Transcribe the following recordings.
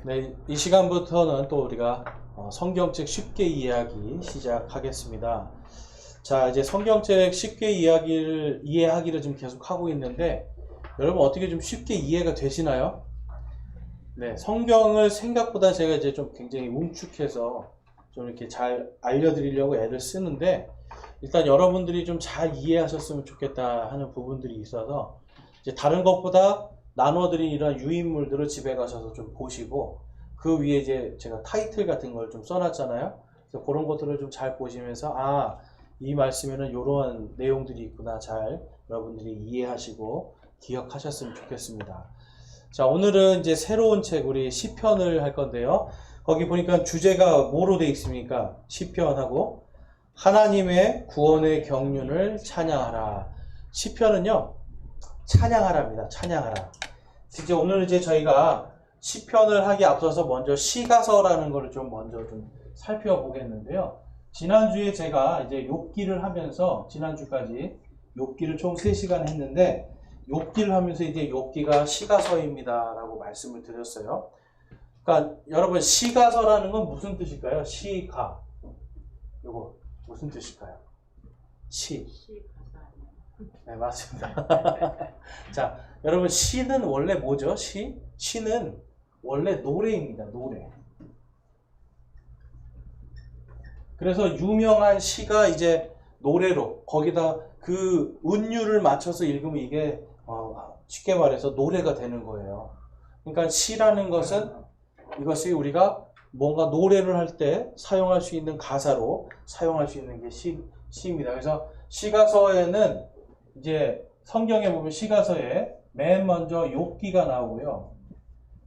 네, 이 시간부터는 또 우리가 성경책 쉽게 이해하기 시작하겠습니다. 자, 이제 성경책 쉽게 이해하기를 좀 계속 하고 있는데, 여러분 어떻게 좀 쉽게 이해가 되시나요? 네, 성경을 생각보다 제가 이제 좀 굉장히 뭉축해서 좀 이렇게 잘 알려드리려고 애를 쓰는데, 일단 여러분들이 좀 잘 이해하셨으면 좋겠다 하는 부분들이 있어서, 이제 다른 것보다 나눠드린 이런 유인물들을 집에 가셔서 좀 보시고, 그 위에 이제 제가 타이틀 같은 걸 좀 써놨잖아요. 그래서 그런 것들을 좀 잘 보시면서, 이 말씀에는 이러한 내용들이 있구나, 잘 여러분들이 이해하시고 기억하셨으면 좋겠습니다. 자, 오늘은 이제 새로운 책, 우리 시편을 할 건데요. 거기 보니까 주제가 뭐로 되어 있습니까? 시편하고 하나님의 구원의 경륜을 찬양하라. 시편은요, 찬양하라입니다. 찬양하라. 이제 오늘 이제 저희가 시편을 하기 앞서서 먼저 시가서라는 것을 좀 먼저 좀 살펴보겠는데요. 지난주에 제가 이제 욥기를 하면서 지난주까지 욥기를 총 3시간 했는데, 욥기를 하면서 이제 욥기가 시가서입니다라고 말씀을 드렸어요. 그러니까 여러분, 시가서라는 건 무슨 뜻일까요? 시가. 요거 무슨 뜻일까요? 시. 네, 맞습니다. 자, 여러분, 시는 원래 뭐죠? 시는 원래 노래입니다. 노래. 그래서 유명한 시가 이제 노래로, 거기다 그 운율을 맞춰서 읽으면 이게 쉽게 말해서 노래가 되는 거예요. 그러니까 시라는 것은 이것이 우리가 뭔가 노래를 할 때 사용할 수 있는 가사로 사용할 수 있는 게 시입니다. 그래서 시가서에는 이제 성경에 보면 시가서에 맨 먼저 욥기가 나오고요.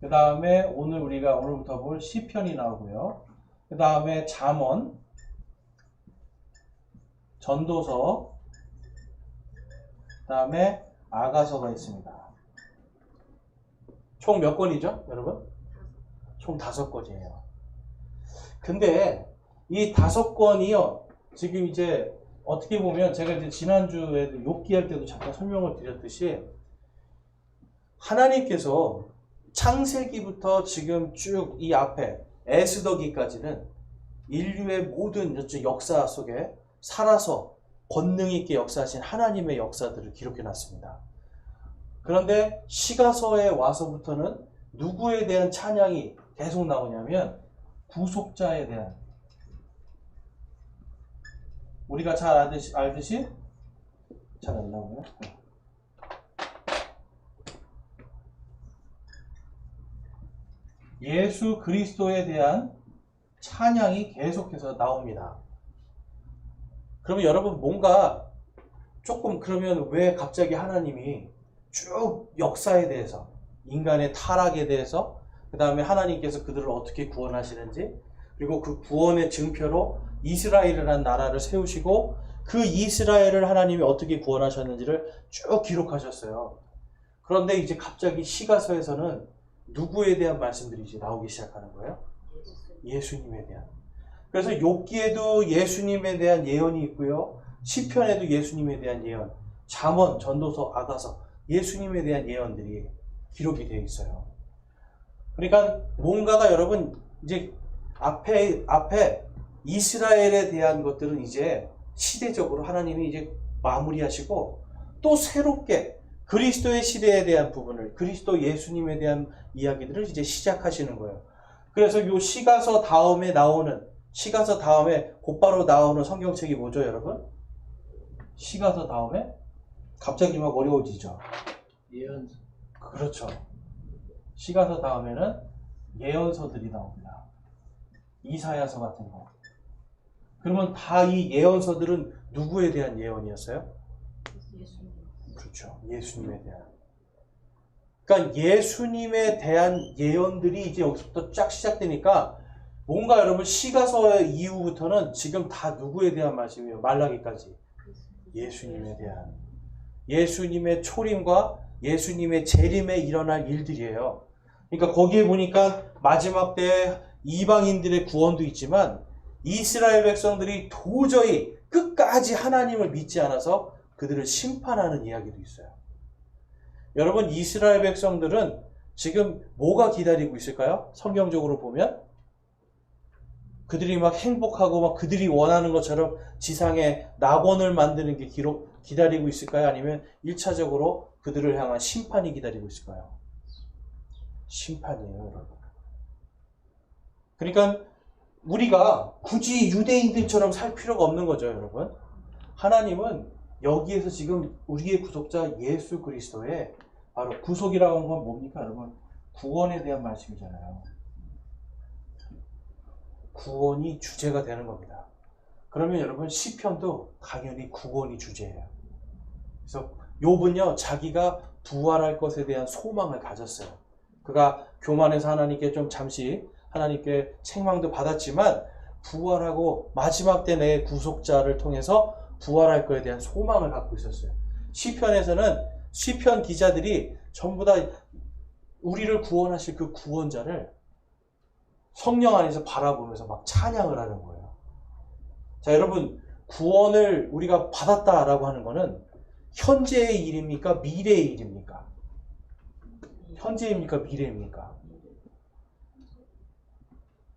그 다음에 오늘부터 볼 시편이 나오고요. 그 다음에 잠언, 전도서, 그 다음에 아가서가 있습니다. 총 몇 권이죠, 여러분? 총 5권이에요. 근데 이 5권이요, 지금 이제 어떻게 보면 제가 이제 지난주에 욥기 할 때도 잠깐 설명을 드렸듯이, 하나님께서 창세기부터 지금 쭉 이 앞에 에스더기까지는 인류의 모든 역사 속에 살아서 권능 있게 역사하신 하나님의 역사들을 기록해 놨습니다. 그런데 시가서에 와서부터는 누구에 대한 찬양이 계속 나오냐면 구속자에 대한, 우리가 잘 알듯이 잘 안 나오네요. 예수 그리스도에 대한 찬양이 계속해서 나옵니다. 그러면 여러분, 뭔가 조금, 그러면 왜 갑자기 하나님이 쭉 역사에 대해서, 인간의 타락에 대해서, 그 다음에 하나님께서 그들을 어떻게 구원하시는지, 그리고 그 구원의 증표로 이스라엘이라는 나라를 세우시고 그 이스라엘을 하나님이 어떻게 구원하셨는지를 쭉 기록하셨어요. 그런데 이제 갑자기 시가서에서는 누구에 대한 말씀들이 이제 나오기 시작하는 거예요? 예수님에 대한. 그래서 욥기에도 예수님에 대한 예언이 있고요, 시편에도 예수님에 대한 예언, 잠언, 전도서, 아가서, 예수님에 대한 예언들이 기록이 되어 있어요. 그러니까 뭔가가, 여러분, 이제 앞에 이스라엘에 대한 것들은 이제 시대적으로 하나님이 이제 마무리하시고, 또 새롭게 그리스도의 시대에 대한 부분을, 그리스도 예수님에 대한 이야기들을 이제 시작하시는 거예요. 그래서 이 시가서 다음에 곧바로 나오는 성경책이 뭐죠, 여러분? 시가서 다음에 갑자기 막 어려워지죠. 예언서. 그렇죠. 시가서 다음에는 예언서들이 나옵니다. 이사야서 같은 거. 그러면 다 이 예언서들은 누구에 대한 예언이었어요? 예수님. 그렇죠. 예수님에 대한. 그러니까 예수님에 대한 예언들이 이제 여기서부터 쫙 시작되니까, 뭔가 여러분, 시가서 이후부터는 지금 다 누구에 대한 말씀이에요? 말라기까지. 예수님에 대한. 예수님의 초림과 예수님의 재림에 일어날 일들이에요. 그러니까 거기에 보니까 마지막 때 이방인들의 구원도 있지만, 이스라엘 백성들이 도저히 끝까지 하나님을 믿지 않아서 그들을 심판하는 이야기도 있어요. 여러분, 이스라엘 백성들은 지금 뭐가 기다리고 있을까요? 성경적으로 보면 그들이 막 행복하고 막 그들이 원하는 것처럼 지상에 낙원을 만드는 게 기다리고 있을까요? 아니면 1차적으로 그들을 향한 심판이 기다리고 있을까요? 심판이에요, 여러분. 그러니까 우리가 굳이 유대인들처럼 살 필요가 없는 거죠, 여러분. 하나님은 여기에서 지금 우리의 구속자 예수 그리스도의 바로 구속이라고 하는 건 뭡니까, 여러분? 구원에 대한 말씀이잖아요. 구원이 주제가 되는 겁니다. 그러면 여러분 시편도 당연히 구원이 주제예요. 그래서 욥은요, 자기가 부활할 것에 대한 소망을 가졌어요. 그가 교만해서 하나님께 좀 잠시 하나님께 책망도 받았지만 부활하고 마지막 때 내 구속자를 통해서 부활할 것에 대한 소망을 갖고 있었어요. 시편에서는 시편 기자들이 전부 다 우리를 구원하실 그 구원자를 성령 안에서 바라보면서 막 찬양을 하는 거예요. 자, 여러분, 구원을 우리가 받았다라고 하는 거는 현재의 일입니까? 미래의 일입니까? 현재입니까? 미래입니까?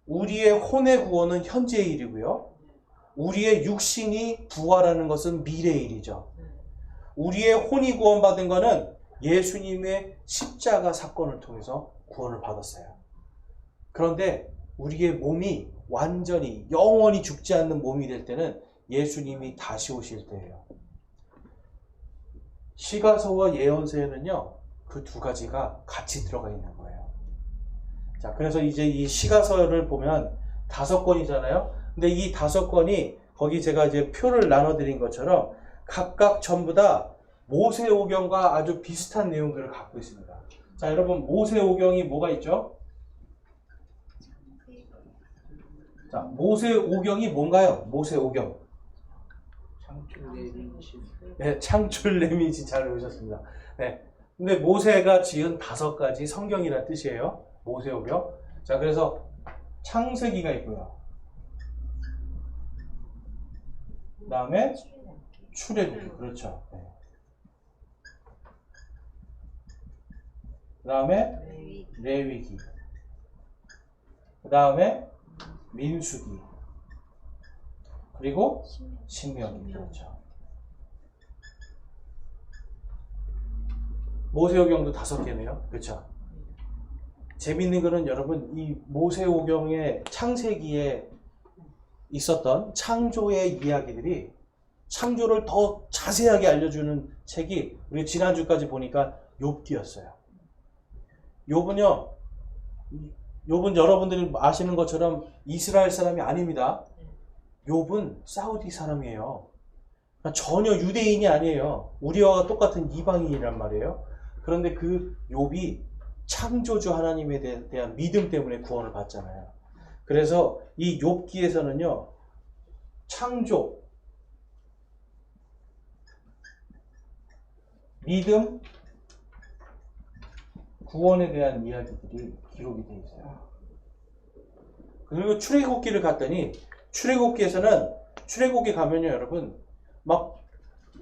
우리의 혼의 구원은 현재의 일이고요. 우리의 육신이 부활하는 것은 미래의 일이죠. 우리의 혼이 구원받은 것은 예수님의 십자가 사건을 통해서 구원을 받았어요. 그런데 우리의 몸이 완전히 영원히 죽지 않는 몸이 될 때는 예수님이 다시 오실 때예요. 시가서와 예언서에는요, 그 두 가지가 같이 들어가 있는 거예요. 자, 그래서 이제 이 시가서를 보면 5권이잖아요. 근데 이 5권이 거기 제가 이제 표를 나눠드린 것처럼 각각 전부 다 모세오경과 아주 비슷한 내용들을 갖고 있습니다. 자, 여러분, 모세오경이 뭐가 있죠? 자, 모세오경이 뭔가요? 모세오경. 네, 창출 레미지 잘 외우셨습니다. 네. 근데 모세가 지은 5가지 성경이라는 뜻이에요. 모세오경. 자, 그래서 창세기가 있고요. 그 다음에 출애굽기. 그렇죠. 네. 그 다음에 레위기. 그 다음에 민수기. 그리고 신명기. 그렇죠. 모세오경도 5개네요. 그렇죠. 재밌는 거는 여러분, 이 모세오경의 창세기에 있었던 창조의 이야기들이 창조를 더 자세하게 알려주는 책이 우리 지난주까지 보니까 욥기였어요. 욥은요, 욥은 여러분들이 아시는 것처럼 이스라엘 사람이 아닙니다. 욥은 사우디 사람이에요. 전혀 유대인이 아니에요. 우리와 똑같은 이방인이란 말이에요. 그런데 그 욥이 창조주 하나님에 대한 믿음 때문에 구원을 받잖아요. 그래서 이 욥기에서는요, 창조, 믿음, 구원에 대한 이야기들이 기록이 되어 있어요. 그리고 출애굽기를 갔더니 출애굽기 가면요, 여러분, 막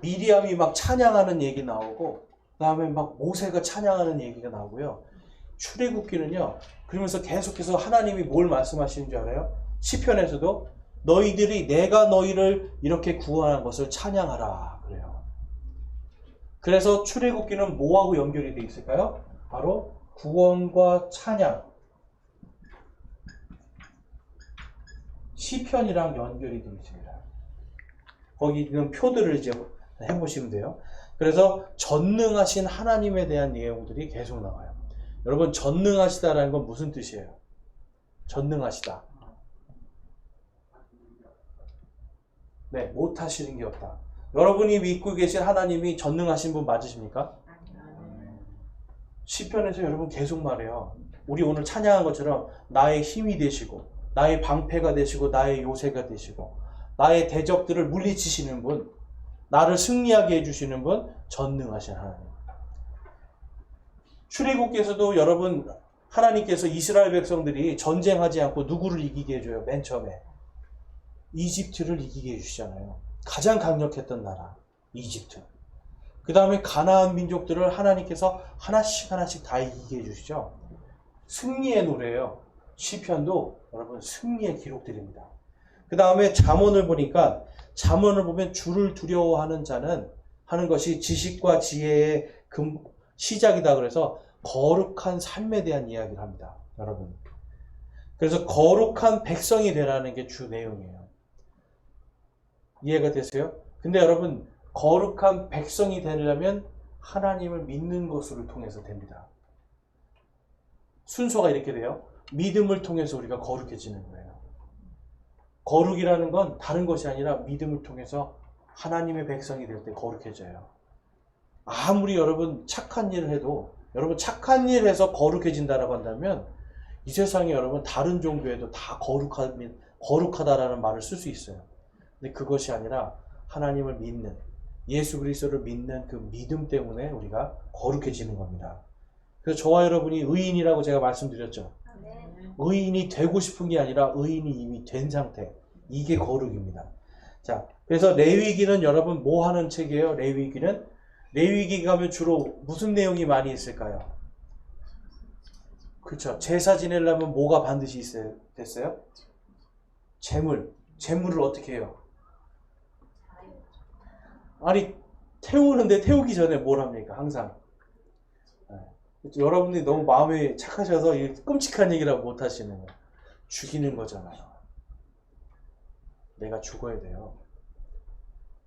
미리암이 막 찬양하는 얘기 나오고, 그 다음에 막 모세가 찬양하는 얘기가 나오고요. 출애굽기는요, 그러면서 계속해서 하나님이 뭘 말씀하시는 줄 알아요? 시편에서도 너희들이 내가 너희를 이렇게 구원한 것을 찬양하라 그래요. 그래서 출애굽기는 뭐하고 연결이 되어 있을까요? 바로 구원과 찬양, 시편이랑 연결이 되어 있습니다. 거기 있는 표들을 이제 해보시면 돼요. 그래서 전능하신 하나님에 대한 내용들이 계속 나와요. 여러분, 전능하시다라는 건 무슨 뜻이에요? 전능하시다. 네, 못하시는 게 없다. 여러분이 믿고 계신 하나님이 전능하신 분 맞으십니까? 시편에서 여러분 계속 말해요. 우리 오늘 찬양한 것처럼 나의 힘이 되시고, 나의 방패가 되시고, 나의 요새가 되시고, 나의 대적들을 물리치시는 분, 나를 승리하게 해주시는 분, 전능하신 하나님. 출애굽기에서도 여러분, 하나님께서 이스라엘 백성들이 전쟁하지 않고 누구를 이기게 해줘요? 맨 처음에 이집트를 이기게 해주시잖아요. 가장 강력했던 나라 이집트. 그 다음에 가나안 민족들을 하나님께서 하나씩 하나씩 다 이기게 해주시죠. 승리의 노래예요. 시편도 여러분 승리의 기록들입니다. 그 다음에 잠언을 보니까 잠언을 보면 주를 두려워하는 자는 하는 것이 지식과 지혜의 시작이다. 그래서 거룩한 삶에 대한 이야기를 합니다. 여러분. 그래서 거룩한 백성이 되라는 게 주 내용이에요. 이해가 되세요? 근데 여러분 거룩한 백성이 되려면 하나님을 믿는 것을 통해서 됩니다. 순서가 이렇게 돼요. 믿음을 통해서 우리가 거룩해지는 거예요. 거룩이라는 건 다른 것이 아니라 믿음을 통해서 하나님의 백성이 될 때 거룩해져요. 아무리 여러분 착한 일을 해도 여러분 착한 일을 해서 거룩해진다라고 한다면 이 세상에 여러분 다른 종교에도 다 거룩하다라는 말을 쓸 수 있어요. 근데 그것이 아니라 하나님을 믿는 예수 그리스도를 믿는 그 믿음 때문에 우리가 거룩해지는 겁니다. 그래서 저와 여러분이 의인이라고 제가 말씀드렸죠. 의인이 되고 싶은 게 아니라 의인이 이미 된 상태. 이게 거룩입니다. 자, 그래서 레위기는 여러분 뭐 하는 책이에요? 레위기 가면 주로 무슨 내용이 많이 있을까요? 그렇죠. 제사 지내려면 뭐가 반드시 있어야 됐어요? 재물을 어떻게 해요? 아니 태우는데 태우기 전에 뭘 합니까? 항상 여러분들이 너무 마음이 착하셔서 이 끔찍한 얘기라고 못 하시는 거예요. 죽이는 거잖아요. 내가 죽어야 돼요.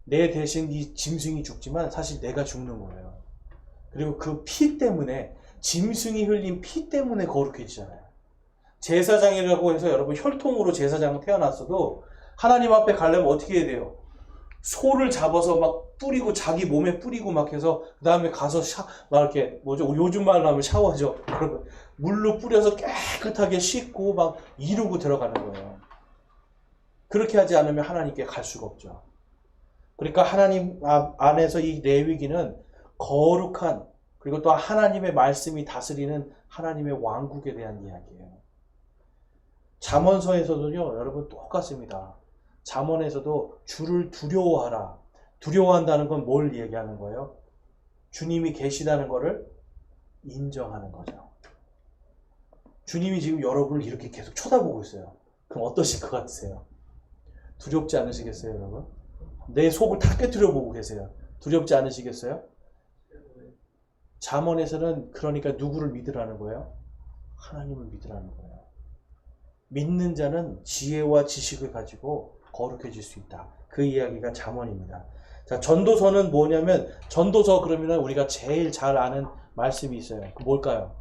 내 대신 이 짐승이 죽지만 사실 내가 죽는 거예요. 그리고 그 피 때문에 짐승이 흘린 피 때문에 거룩해지잖아요. 제사장이라고 해서 여러분 혈통으로 제사장은 태어났어도 하나님 앞에 가려면 어떻게 해야 돼요? 소를 잡아서 막 뿌리고 자기 몸에 뿌리고 막 해서 그 다음에 가서 막 이렇게 요즘 말로 하면 샤워죠. 여러분 물로 뿌려서 깨끗하게 씻고 막 이루고 들어가는 거예요. 그렇게 하지 않으면 하나님께 갈 수가 없죠. 그러니까 하나님 안에서 이 레위기는 거룩한 그리고 또 하나님의 말씀이 다스리는 하나님의 왕국에 대한 이야기예요. 잠언서에서도요, 여러분 똑같습니다. 잠언에서도 주를 두려워하라. 두려워한다는 건 뭘 얘기하는 거예요? 주님이 계시다는 것을 인정하는 거죠. 주님이 지금 여러분을 이렇게 계속 쳐다보고 있어요. 그럼 어떠실 것 같으세요? 두렵지 않으시겠어요, 여러분? 내 속을 다 깨트려 보고 계세요. 두렵지 않으시겠어요? 잠언에서는 그러니까 누구를 믿으라는 거예요? 하나님을 믿으라는 거예요. 믿는 자는 지혜와 지식을 가지고 거룩해질 수 있다. 그 이야기가 잠언입니다. 자, 전도서는 뭐냐면 전도서 그러면 우리가 제일 잘 아는 말씀이 있어요. 그 뭘까요?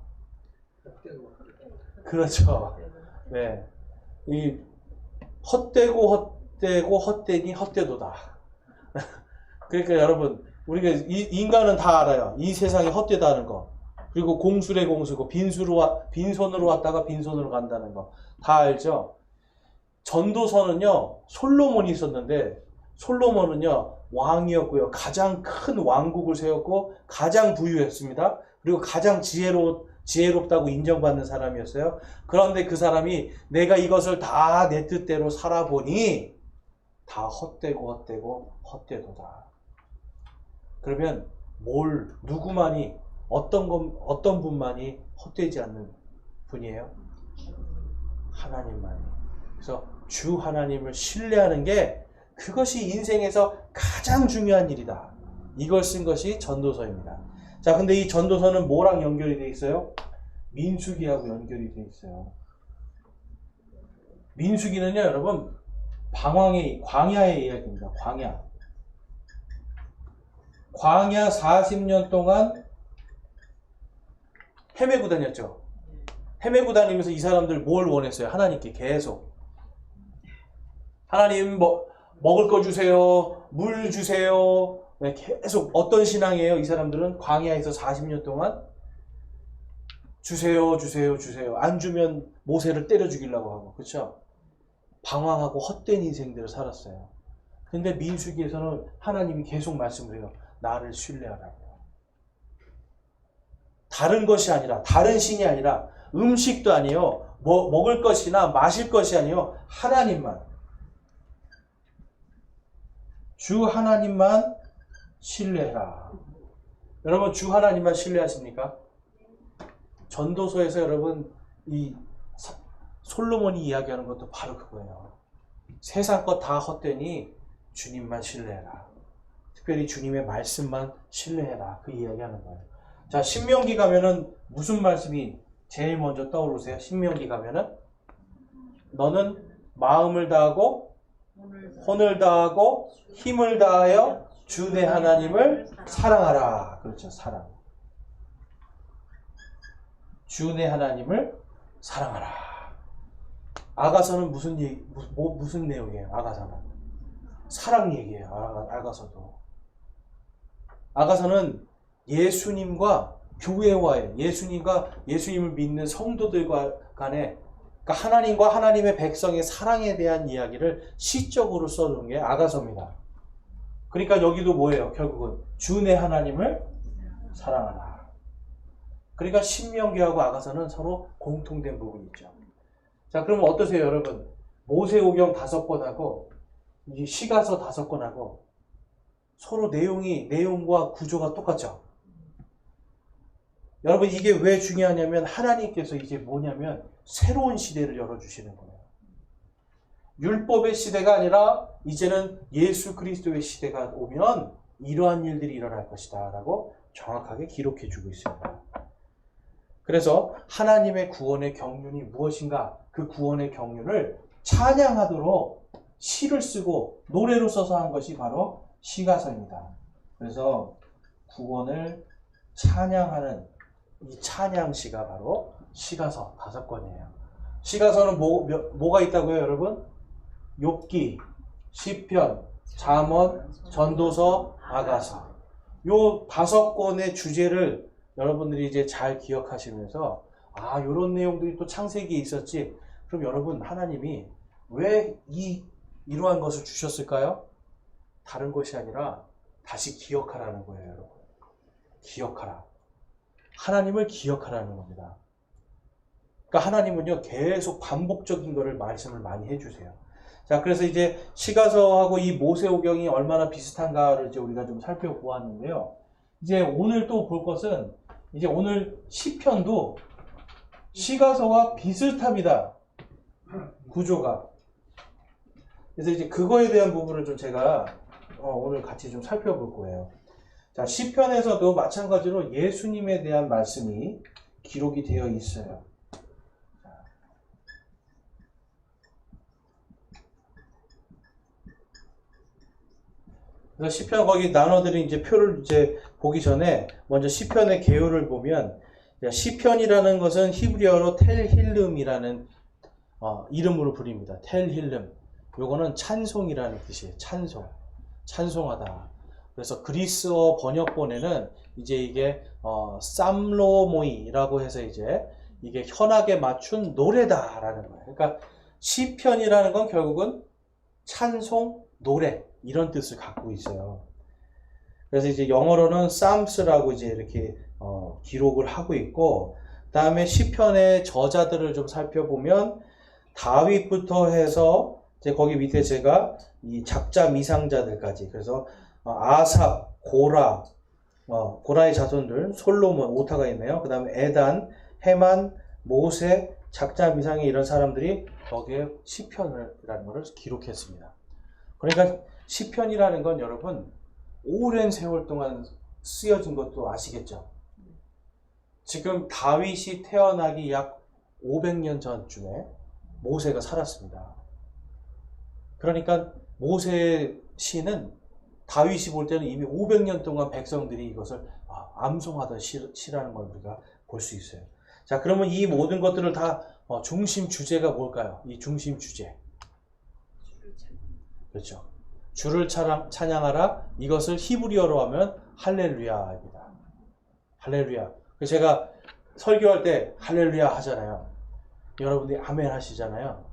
그렇죠. 네, 이 헛되고 헛되니 헛되도다. 그러니까 여러분 우리가 인간은 다 알아요. 이 세상이 헛되다는 거. 그리고 공술의 공수고 빈손으로 왔다가 빈손으로 간다는 거. 다 알죠? 전도서는요. 솔로몬이 있었는데 솔로몬은요. 왕이었고요. 가장 큰 왕국을 세웠고 가장 부유했습니다. 그리고 가장 지혜롭다고 인정받는 사람이었어요. 그런데 그 사람이 내가 이것을 다 내 뜻대로 살아보니 다 헛되고 헛되도다. 그러면 누구만이 어떤 분만이 헛되지 않는 분이에요? 하나님만이. 그래서 주 하나님을 신뢰하는 게 그것이 인생에서 가장 중요한 일이다. 이걸 쓴 것이 전도서입니다. 자, 근데 이 전도서는 뭐랑 연결이 돼 있어요? 민수기하고 연결이 돼 있어요. 민수기는요, 여러분, 광야의 이야기입니다. 광야 40년 동안 헤매고 다녔죠. 헤매고 다니면서 이 사람들 뭘 원했어요? 하나님께 계속. 하나님 먹을 거 주세요. 물 주세요. 네, 계속 어떤 신앙이에요? 이 사람들은 광야에서 40년 동안 주세요. 안 주면 모세를 때려 죽이려고 하고. 그렇죠? 방황하고 헛된 인생들을 살았어요. 근데 민수기에서는 하나님이 계속 말씀을 해요. 나를 신뢰하라고. 다른 것이 아니라, 다른 신이 아니라, 음식도 아니에요. 먹을 것이나 마실 것이 아니에요. 하나님만. 주 하나님만 신뢰해라. 여러분 주 하나님만 신뢰하십니까? 전도서에서 여러분 이 솔로몬이 이야기하는 것도 바로 그거예요. 세상 것 다 헛되니 주님만 신뢰해라. 특별히 주님의 말씀만 신뢰해라. 그 이야기하는 거예요. 자, 신명기 가면은 무슨 말씀이 제일 먼저 떠오르세요? 신명기 가면은 너는 마음을 다하고 혼을 다하고 힘을 다하여 주 내 하나님을 사랑하라. 그렇죠. 사랑. 주 내 하나님을 사랑하라. 아가서는 무슨 내용이에요? 아가서는 사랑 얘기예요. 아가서도. 아가서는 예수님과 교회와의, 예수님과 예수님을 믿는 성도들과 간의, 그러니까 하나님과 하나님의 백성의 사랑에 대한 이야기를 시적으로 써놓은 게 아가서입니다. 그러니까 여기도 뭐예요? 결국은 주 내 하나님을 사랑하라. 그러니까 신명기하고 아가서는 서로 공통된 부분이 있죠. 자, 그러면 어떠세요, 여러분? 모세오경 5권하고 시가서 5권하고 서로 내용과 구조가 똑같죠? 여러분, 이게 왜 중요하냐면 하나님께서 이제 뭐냐면 새로운 시대를 열어주시는 거예요. 율법의 시대가 아니라 이제는 예수 그리스도의 시대가 오면 이러한 일들이 일어날 것이다 라고 정확하게 기록해 주고 있습니다. 그래서 하나님의 구원의 경륜이 무엇인가? 그 구원의 경륜을 찬양하도록 시를 쓰고 노래로 써서 한 것이 바로 시가서입니다. 그래서 구원을 찬양하는 이 찬양시가 바로 시가서 5권이에요. 시가서는 뭐가 있다고요, 여러분? 욥기, 시편, 잠언, 전도서, 아가서. 요 5권의 주제를 여러분들이 이제 잘 기억하시면서 요런 내용들이 또 창세기에 있었지. 그럼 여러분, 하나님이 왜 이러한 것을 주셨을까요? 다른 것이 아니라 다시 기억하라는 거예요, 여러분. 기억하라. 하나님을 기억하라는 겁니다. 그러니까 하나님은요, 계속 반복적인 거를 말씀을 많이 해주세요. 자, 그래서 이제 시가서하고 이 모세오경이 얼마나 비슷한가를 이제 우리가 좀 살펴보았는데요. 이제 오늘 또 볼 것은 이제 오늘 시편도 시가서와 비슷합니다. 구조가. 그래서 이제 그거에 대한 부분을 좀 제가 오늘 같이 좀 살펴볼 거예요. 자, 시편에서도 마찬가지로 예수님에 대한 말씀이 기록이 되어 있어요. 그래서 시편 거기 나눠드린 이제 표를 이제 보기 전에 먼저 시편의 개요를 보면 시편이라는 것은 히브리어로 텔힐름이라는 이름으로 부릅니다. 텔힐름. 요거는 찬송이라는 뜻이에요. 찬송하다. 그래서 그리스어 번역본에는 이제 이게 쌈로모이라고 해서 이제 이게 현악에 맞춘 노래다라는 거예요. 그러니까 시편이라는 건 결국은 찬송, 노래 이런 뜻을 갖고 있어요. 그래서 이제 영어로는 Psalms라고 이제 이렇게 기록을 하고 있고, 그다음에 시편의 저자들을 좀 살펴보면 다윗부터 해서 이제 거기 밑에 제가 이 작자 미상자들까지, 그래서 아삽, 고라의 자손들, 솔로몬, 오타가 있네요. 그 다음에 에단, 헤만, 모세, 작자 미상의 이런 사람들이 거기에 시편이라는 것을 기록했습니다. 그러니까 시편이라는 건 여러분 오랜 세월 동안 쓰여진 것도 아시겠죠? 지금 다윗이 태어나기 약 500년 전쯤에 모세가 살았습니다. 그러니까 모세의 시는 다윗이 볼 때는 이미 500년 동안 백성들이 이것을 암송하던 시라는 걸 우리가 볼 수 있어요. 자, 그러면 이 모든 것들을 다 중심 주제가 뭘까요? 이 중심 주제. 그렇죠. 주를 찬양하라. 이것을 히브리어로 하면 할렐루야입니다. 할렐루야. 제가 설교할 때 할렐루야 하잖아요. 여러분들이 아멘 하시잖아요.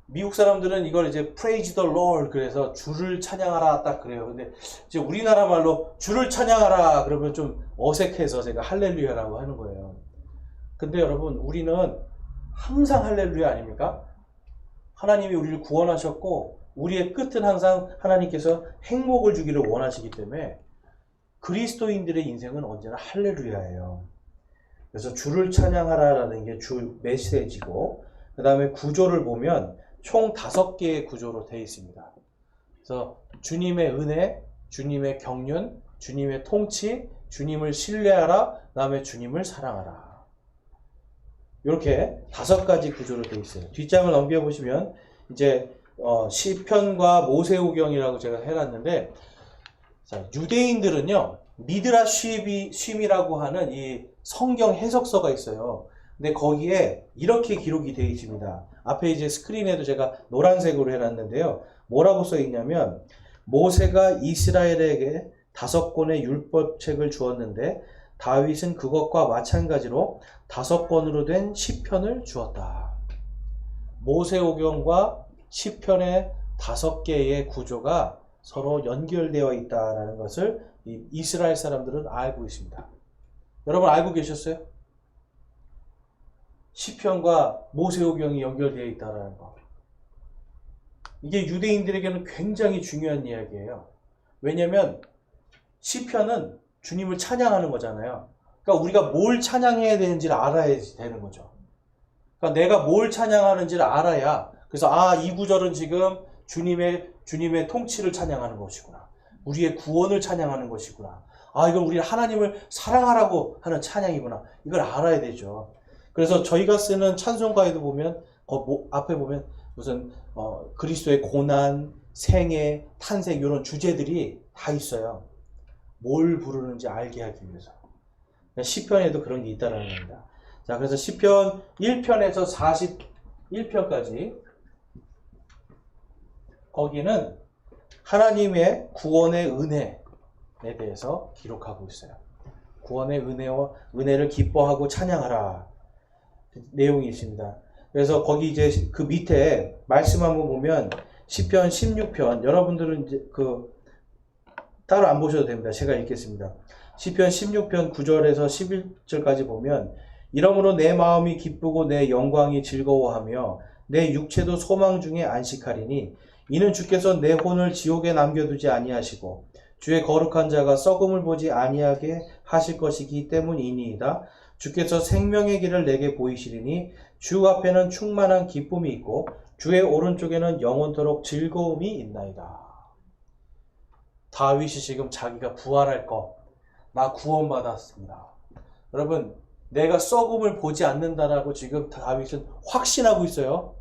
미국 사람들은 이걸 이제 praise the Lord 그래서 주를 찬양하라 딱 그래요. 근데 이제 우리나라 말로 주를 찬양하라 그러면 좀 어색해서 제가 할렐루야라고 하는 거예요. 근데 여러분 우리는 항상 할렐루야 아닙니까? 하나님이 우리를 구원하셨고 우리의 끝은 항상 하나님께서 행복을 주기를 원하시기 때문에 그리스도인들의 인생은 언제나 할렐루야예요. 그래서 주를 찬양하라라는 게 주 메시지고, 그 다음에 구조를 보면 총 5개의 구조로 되어 있습니다. 그래서 주님의 은혜, 주님의 경륜, 주님의 통치, 주님을 신뢰하라, 그 다음에 주님을 사랑하라. 이렇게 5가지 구조로 되어 있어요. 뒷장을 넘겨보시면 이제 시편과 모세오경이라고 제가 해놨는데, 자, 유대인들은요 미드라 쉼이라고 하는 이 성경 해석서가 있어요. 근데 거기에 이렇게 기록이 되어 있습니다. 앞에 이제 스크린에도 제가 노란색으로 해놨는데요. 뭐라고 써 있냐면, 모세가 이스라엘에게 5권의 율법책을 주었는데 다윗은 그것과 마찬가지로 5권으로 된 시편을 주었다. 모세오경과 시편의 5개의 구조가 서로 연결되어 있다는 것을 이스라엘 사람들은 알고 있습니다. 여러분 알고 계셨어요? 시편과 모세오경이 연결되어 있다는 거. 이게 유대인들에게는 굉장히 중요한 이야기예요. 왜냐하면 시편은 주님을 찬양하는 거잖아요. 그러니까 우리가 뭘 찬양해야 되는지를 알아야 되는 거죠. 그러니까 내가 뭘 찬양하는지를 알아야, 그래서 이 구절은 지금 주님의 통치를 찬양하는 것이구나. 우리의 구원을 찬양하는 것이구나. 이건 우리 하나님을 사랑하라고 하는 찬양이구나. 이걸 알아야 되죠. 그래서 저희가 쓰는 찬송가에도 보면 앞에 보면 무슨 그리스도의 고난, 생애, 탄생 이런 주제들이 다 있어요. 뭘 부르는지 알게 하기 위해서. 시편에도 그런 게 있다는 겁니다. 자, 그래서 시편 1편에서 41편까지 거기는 하나님의 구원의 은혜에 대해서 기록하고 있어요. 구원의 은혜를 기뻐하고 찬양하라 내용이 있습니다. 그래서 거기 이제 그 밑에 말씀 한번 보면 시편 16편, 여러분들은 이제 따로 안 보셔도 됩니다. 제가 읽겠습니다. 시편 16편 9절에서 11절까지 보면, 이러므로 내 마음이 기쁘고 내 영광이 즐거워하며 내 육체도 소망 중에 안식하리니, 이는 주께서 내 혼을 지옥에 남겨두지 아니하시고 주의 거룩한 자가 썩음을 보지 아니하게 하실 것이기 때문이니이다. 주께서 생명의 길을 내게 보이시리니 주 앞에는 충만한 기쁨이 있고 주의 오른쪽에는 영원토록 즐거움이 있나이다. 다윗이 지금 자기가 부활할 나 구원받았습니다. 여러분, 내가 썩음을 보지 않는다라고 지금 다윗은 확신하고 있어요.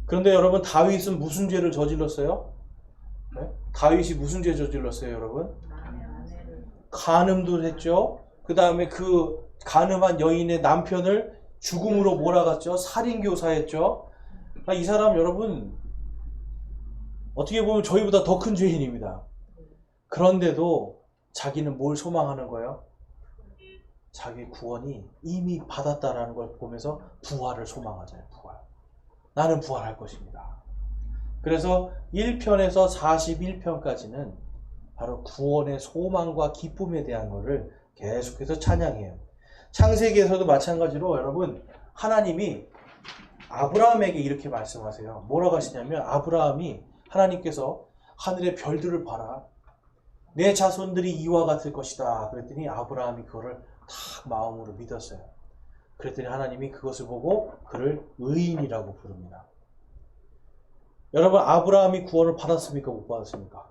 그런데 여러분, 다윗은 무슨 죄를 저질렀어요? 네? 다윗이 무슨 죄 저질렀어요, 여러분? 간음도 했죠. 그 다음에 그 간음한 여인의 남편을 죽음으로 몰아갔죠. 살인교사했죠. 이 사람 여러분, 어떻게 보면 저희보다 더 큰 죄인입니다. 그런데도 자기는 뭘 소망하는 거예요? 자기 구원이 이미 받았다라는 걸 보면서 부활을 소망하잖아요. 부활. 나는 부활할 것입니다. 그래서 1편에서 41편까지는 바로 구원의 소망과 기쁨에 대한 것을 계속해서 찬양해요. 창세기에서도 마찬가지로 여러분, 하나님이 아브라함에게 이렇게 말씀하세요. 뭐라고 하시냐면, 하나님께서 하늘의 별들을 봐라. 내 자손들이 이와 같을 것이다. 그랬더니 아브라함이 그거를 딱 마음으로 믿었어요. 그랬더니 하나님이 그것을 보고 그를 의인이라고 부릅니다. 여러분, 아브라함이 구원을 받았습니까? 못 받았습니까?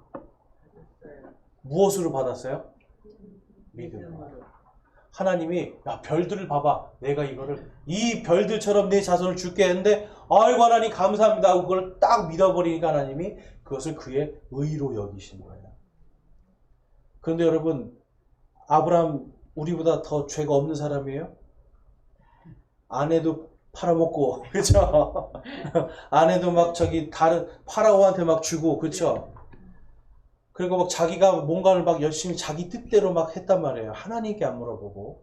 무엇으로 받았어요? 믿음으로. 하나님이 별들을 봐봐. 내가 이 별들처럼 내 자손을 줄게 했는데, 아이고 하나님 감사합니다 하고 그걸 딱 믿어버리니까 하나님이 그것을 그의 의로 여기신 거예요. 그런데 여러분, 아브라함 우리보다 더 죄가 없는 사람이에요? 아내도 팔아먹고, 그렇죠? 아내도 막 다른 파라오한테 막 주고, 그렇죠? 그리고 막 자기가 뭔가를 막 열심히 자기 뜻대로 막 했단 말이에요. 하나님께 안 물어보고.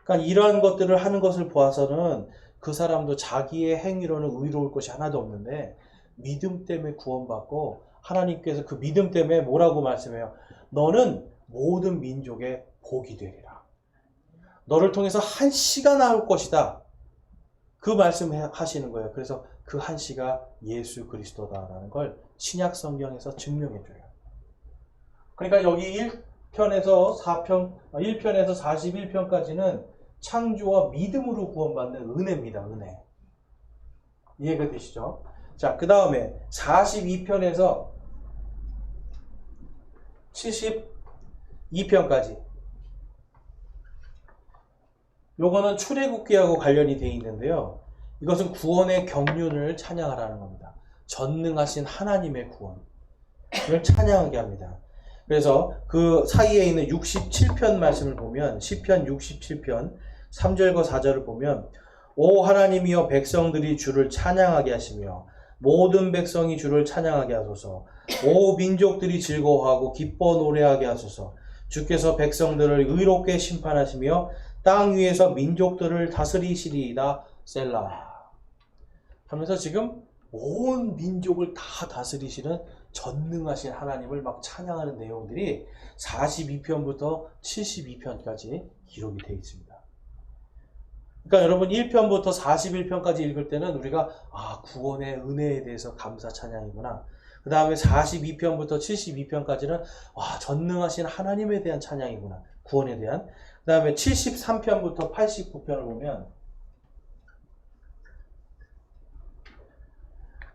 그러니까 이러한 것들을 하는 것을 보아서는 그 사람도 자기의 행위로는 의로울 것이 하나도 없는데, 믿음 때문에 구원받고 하나님께서 그 믿음 때문에 뭐라고 말씀해요? 너는 모든 민족의 복이 되리라. 너를 통해서 한 씨가 나올 것이다. 그 말씀을 하시는 거예요. 그래서 그 한 씨가 예수 그리스도다라는 걸 신약 성경에서 증명해 줘요. 그러니까 여기 1편에서 41편까지는 창조와 믿음으로 구원받는 은혜입니다. 은혜. 이해가 되시죠? 자, 그 다음에 42편에서 72편까지. 요거는 출애굽기하고 관련이 되어 있는데요. 이것은 구원의 경륜을 찬양하라는 겁니다. 전능하신 하나님의 구원을 찬양하게 합니다. 그래서 그 사이에 있는 67편 말씀을 보면, 시편 67편 3절과 4절을 보면, 오 하나님이여 백성들이 주를 찬양하게 하시며 모든 백성이 주를 찬양하게 하소서. 오 민족들이 즐거워하고 기뻐 노래하게 하소서. 주께서 백성들을 의롭게 심판하시며 땅 위에서 민족들을 다스리시리이다. 셀라. 하면서 지금 온 민족을 다 다스리시는 전능하신 하나님을 막 찬양하는 내용들이 42편부터 72편까지 기록이 되어 있습니다. 그러니까 여러분 1편부터 41편까지 읽을 때는 우리가 구원의 은혜에 대해서 감사 찬양이구나. 그 다음에 42편부터 72편까지는 전능하신 하나님에 대한 찬양이구나. 구원에 대한. 그 다음에 73편부터 89편을 보면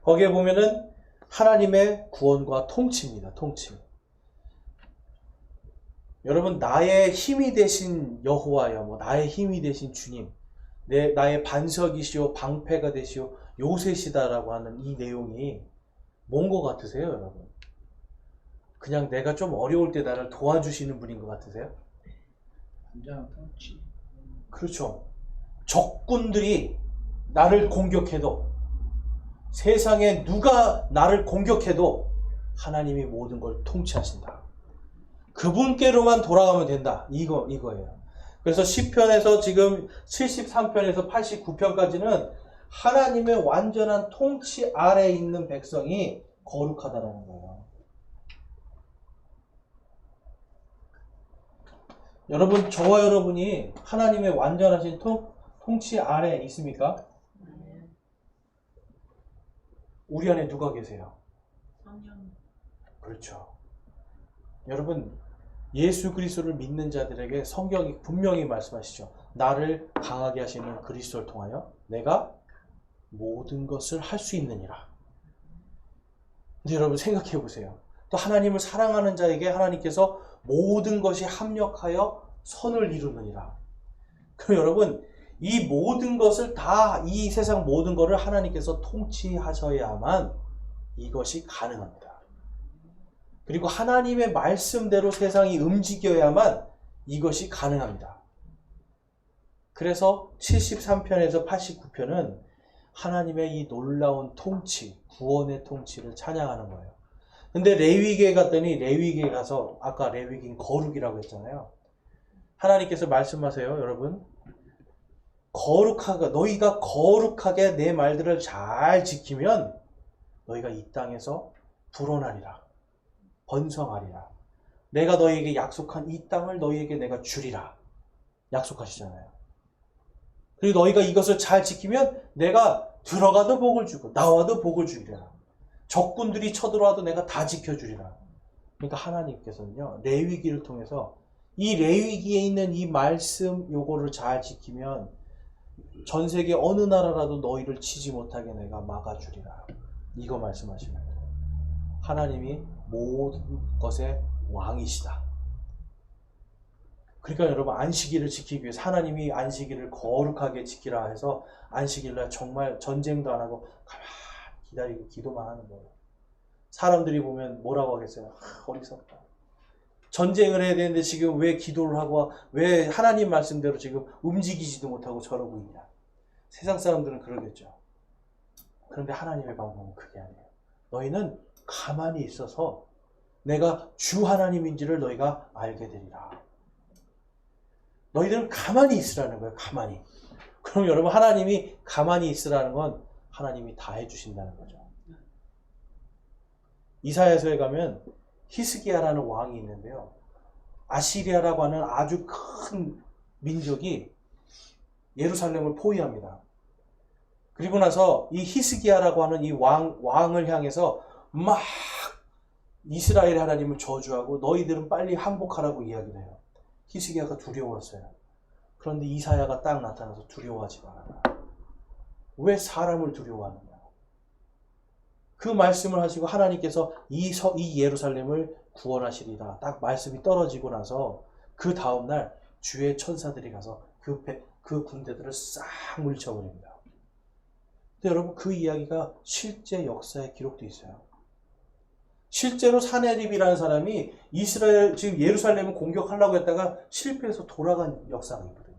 거기에 보면은 하나님의 구원과 통치입니다. 통치. 여러분 나의 힘이 되신 여호와여, 나의 힘이 되신 주님, 나의 반석이시오 방패가 되시오 요새시다라고 하는 이 내용이 뭔 것 같으세요, 여러분? 그냥 내가 좀 어려울 때 나를 도와주시는 분인 것 같으세요? 완전한 통치. 그렇죠. 적군들이 나를 공격해도, 세상에 누가 나를 공격해도 하나님이 모든 걸 통치하신다. 그분께로만 돌아가면 된다. 이거예요. 그래서 10편에서 지금 73편에서 89편까지는 하나님의 완전한 통치 아래에 있는 백성이 거룩하다는 거예요. 여러분, 저와 여러분이 하나님의 완전하신 통치 아래에 있습니까? 우리 안에 누가 계세요? 성령. 그렇죠. 여러분, 예수 그리스도를 믿는 자들에게 성경이 분명히 말씀하시죠. 나를 강하게 하시는 그리스도를 통하여 내가 모든 것을 할 수 있느니라. 근데 여러분 생각해 보세요. 또 하나님을 사랑하는 자에게 하나님께서 모든 것이 합력하여 선을 이루느니라. 그럼 여러분 이 모든 것을 다, 이 세상 모든 것을 하나님께서 통치하셔야만 이것이 가능합니다. 그리고 하나님의 말씀대로 세상이 움직여야만 이것이 가능합니다. 그래서 73편에서 89편은 하나님의 이 놀라운 통치, 구원의 통치를 찬양하는 거예요. 근데 레위기에 갔더니, 레위기에 가서 아까 레위기는 거룩이라고 했잖아요. 하나님께서 말씀하세요, 여러분. 너희가 거룩하게 내 말들을 잘 지키면 너희가 이 땅에서 불어나리라. 번성하리라. 내가 너희에게 약속한 이 땅을 너희에게 내가 주리라. 약속하시잖아요. 그리고 너희가 이것을 잘 지키면 내가 들어가도 복을 주고 나와도 복을 주리라. 적군들이 쳐들어와도 내가 다 지켜주리라. 그러니까 하나님께서는요, 레위기를 통해서 이 레위기에 있는 이 말씀 요거를 잘 지키면 전 세계 어느 나라라도 너희를 치지 못하게 내가 막아주리라. 이거 말씀하시는 거예요. 하나님이 모든 것의 왕이시다. 그러니까 여러분 안식일을 지키기 위해서 하나님이 안식일을 거룩하게 지키라 해서 안식일날 정말 전쟁도 안 하고 가만히 기다리고 기도만 하는 거예요. 사람들이 보면 뭐라고 하겠어요? 어리석다. 전쟁을 해야 되는데 지금 왜 기도를 하고 왜 하나님 말씀대로 지금 움직이지도 못하고 저러고 있냐. 세상 사람들은 그러겠죠. 그런데 하나님의 방법은 그게 아니에요. 너희는 가만히 있어서 내가 주 하나님인지를 너희가 알게 되리라. 너희들은 가만히 있으라는 거예요. 가만히. 그럼 여러분 하나님이 가만히 있으라는 건 하나님이 다 해주신다는 거죠. 이사야서에 가면 히스기야라는 왕이 있는데요. 아시리아라고 하는 아주 큰 민족이 예루살렘을 포위합니다. 그리고 나서 이 히스기야라고 하는 이 왕을 향해서 막 이스라엘의 하나님을 저주하고 너희들은 빨리 항복하라고 이야기를 해요. 히스기야가 두려웠어요. 그런데 이사야가 딱 나타나서 두려워하지 말아라. 왜 사람을 두려워하느냐. 그 말씀을 하시고 하나님께서 이 예루살렘을 구원하시리라. 딱 말씀이 떨어지고 나서 그 다음날 주의 천사들이 가서 그 군대들을 싹 물리쳐버립니다. 근데 여러분 그 이야기가 실제 역사에 기록되어 있어요. 실제로 사네립이라는 사람이 지금 예루살렘을 공격하려고 했다가 실패해서 돌아간 역사가 있거든요.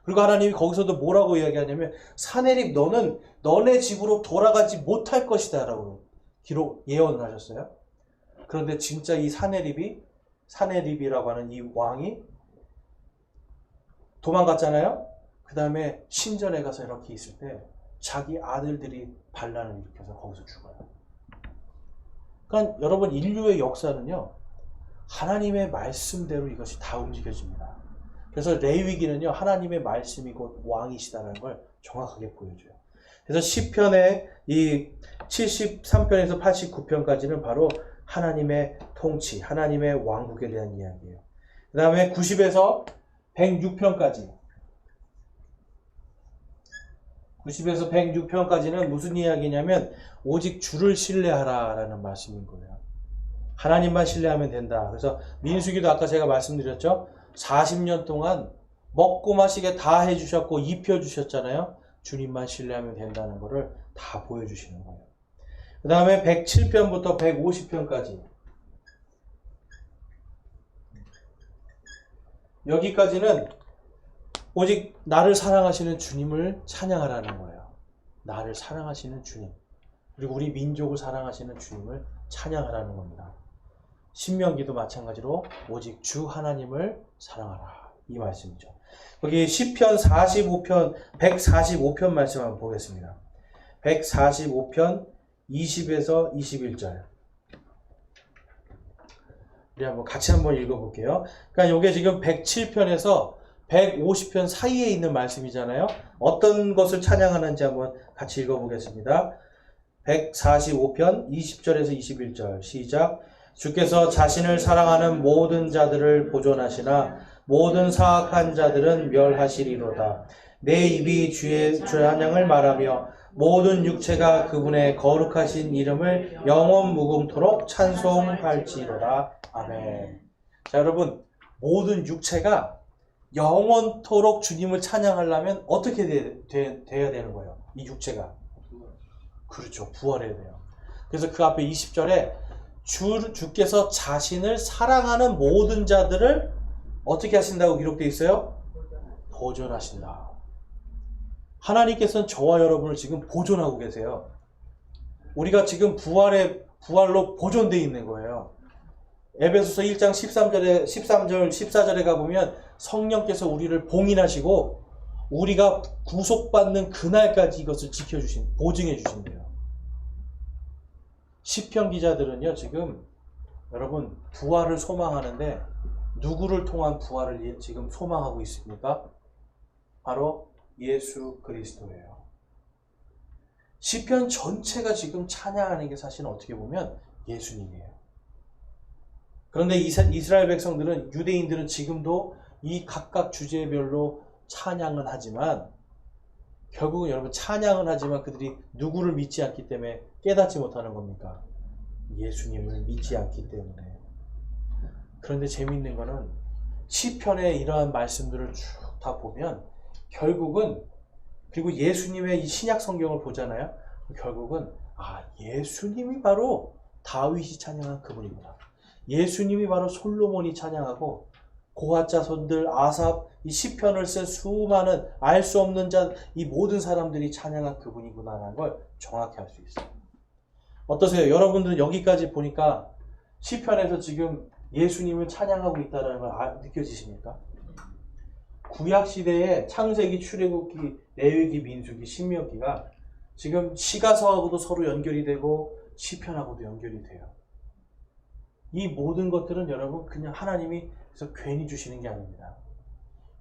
그리고 하나님이 거기서도 뭐라고 이야기하냐면 사네립 너는 너네 집으로 돌아가지 못할 것이다 라고 예언을 하셨어요. 그런데 진짜 이 사네립이라고 하는 이 왕이 도망갔잖아요. 그 다음에 신전에 가서 이렇게 있을 때 자기 아들들이 반란을 일으켜서 거기서 죽어요. 그러니까 여러분 인류의 역사는요. 하나님의 말씀대로 이것이 다 움직여집니다. 그래서 레위기는요. 하나님의 말씀이 곧 왕이시다는 걸 정확하게 보여줘요. 그래서 시편의 이 73편에서 89편까지는 바로 하나님의 통치, 하나님의 왕국에 대한 이야기예요. 그 다음에 90에서 106편까지 90에서 106편까지는 무슨 이야기냐면 오직 주를 신뢰하라라는 말씀인 거예요. 하나님만 신뢰하면 된다. 그래서 민수기도 아까 제가 말씀드렸죠. 40년 동안 먹고 마시게 다 해주셨고 입혀주셨잖아요. 주님만 신뢰하면 된다는 것을 다 보여주시는 거예요. 그 다음에 107편부터 150편까지 여기까지는 오직 나를 사랑하시는 주님을 찬양하라는 거예요. 나를 사랑하시는 주님. 그리고 우리 민족을 사랑하시는 주님을 찬양하라는 겁니다. 신명기도 마찬가지로 오직 주 하나님을 사랑하라. 이 말씀이죠. 여기 시편 45편, 145편 말씀 한번 보겠습니다. 145편 20에서 21절. 우리 한번 같이 한번 읽어볼게요. 그러니까 이게 지금 107편에서 150편 사이에 있는 말씀이잖아요. 어떤 것을 찬양하는지 한번 같이 읽어보겠습니다. 145편 20절에서 21절 시작. 주께서 자신을 사랑하는 모든 자들을 보존하시나 모든 사악한 자들은 멸하시리로다. 내 입이 주의 찬양을 말하며 모든 육체가 그분의 거룩하신 이름을 영원 무궁토록 찬송할지로다. 아멘. 자, 여러분, 모든 육체가 영원토록 주님을 찬양하려면 어떻게 돼야 되는 거예요? 이 육체가. 그렇죠. 부활해야 돼요. 그래서 그 앞에 20절에 주께서 자신을 사랑하는 모든 자들을 어떻게 하신다고 기록되어 있어요? 보존하신다. 하나님께서는 저와 여러분을 지금 보존하고 계세요. 우리가 지금 부활로 보존되어 있는 거예요. 에베소서 1장 13절, 14절에 가보면 성령께서 우리를 봉인하시고 우리가 구속받는 그날까지 이것을 보증해 주신대요. 시편 기자들은요, 지금 여러분 부활을 소망하는데 누구를 통한 부활을 지금 소망하고 있습니까? 바로 예수 그리스도예요. 시편 전체가 지금 찬양하는 게 사실은 어떻게 보면 예수님이에요. 그런데 이스라엘 백성들은, 유대인들은 지금도 이 각각 주제별로 찬양은 하지만 결국은 여러분 찬양은 하지만 그들이 누구를 믿지 않기 때문에 깨닫지 못하는 겁니까? 예수님을 믿지 않기 때문에. 그런데 재미있는 거는 시편의 이러한 말씀들을 쭉 다 보면 결국은, 그리고 예수님의 이 신약 성경을 보잖아요. 결국은 예수님이 바로 다윗이 찬양한 그분입니다. 예수님이 바로 솔로몬이 찬양하고 고핫 자손들, 아삽, 이 시편을 쓴 수많은 알 수 없는 자, 이 모든 사람들이 찬양한 그분이구나라는 걸 정확히 알 수 있어요. 어떠세요? 여러분들은 여기까지 보니까 시편에서 지금 예수님을 찬양하고 있다는 걸 느껴지십니까? 구약시대의 창세기, 출애굽기, 레위기, 민수기, 신명기가 지금 시가서하고도 서로 연결이 되고 시편하고도 연결이 돼요. 이 모든 것들은 여러분 그냥 하나님이 그래서 괜히 주시는 게 아닙니다.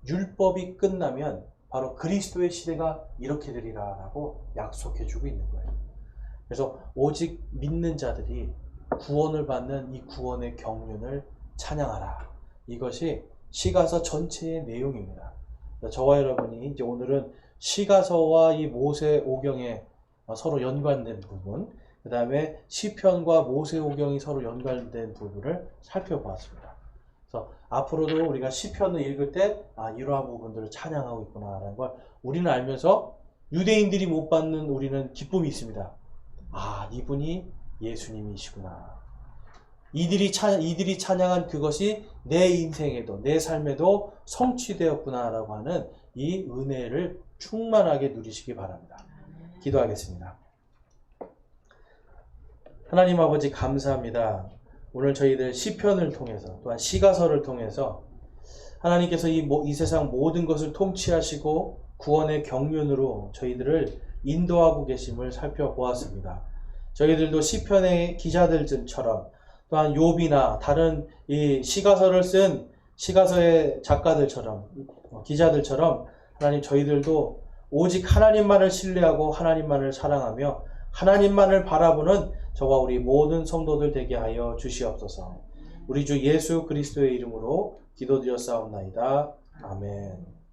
율법이 끝나면 바로 그리스도의 시대가 이렇게 되리라 라고 약속해 주고 있는 거예요. 그래서 오직 믿는 자들이 구원을 받는 이 구원의 경륜을 찬양하라. 이것이 시가서 전체의 내용입니다. 저와 여러분이 이제 오늘은 시가서와 이 모세오경에 서로 연관된 부분, 그 다음에 시편과 모세오경이 서로 연관된 부분을 살펴보았습니다. 그래서 앞으로도 우리가 시편을 읽을 때 이러한 부분들을 찬양하고 있구나라는 걸 우리는 알면서 유대인들이 못 받는 우리는 기쁨이 있습니다. 이분이 예수님이시구나. 이들이 찬양한 그것이 내 인생에도 내 삶에도 성취되었구나라고 하는 이 은혜를 충만하게 누리시기 바랍니다. 기도하겠습니다. 하나님 아버지 감사합니다. 오늘 저희들 시편을 통해서 또한 시가서를 통해서 하나님께서 이 세상 모든 것을 통치하시고 구원의 경륜으로 저희들을 인도하고 계심을 살펴보았습니다. 저희들도 시편의 기자들처럼 또한 욥이나 다른 이 시가서를 쓴 시가서의 작가들처럼 기자들처럼 하나님 저희들도 오직 하나님만을 신뢰하고 하나님만을 사랑하며 하나님만을 바라보는 저와 우리 모든 성도들 되게 하여 주시옵소서. 우리 주 예수 그리스도의 이름으로 기도드렸사옵나이다. 아멘.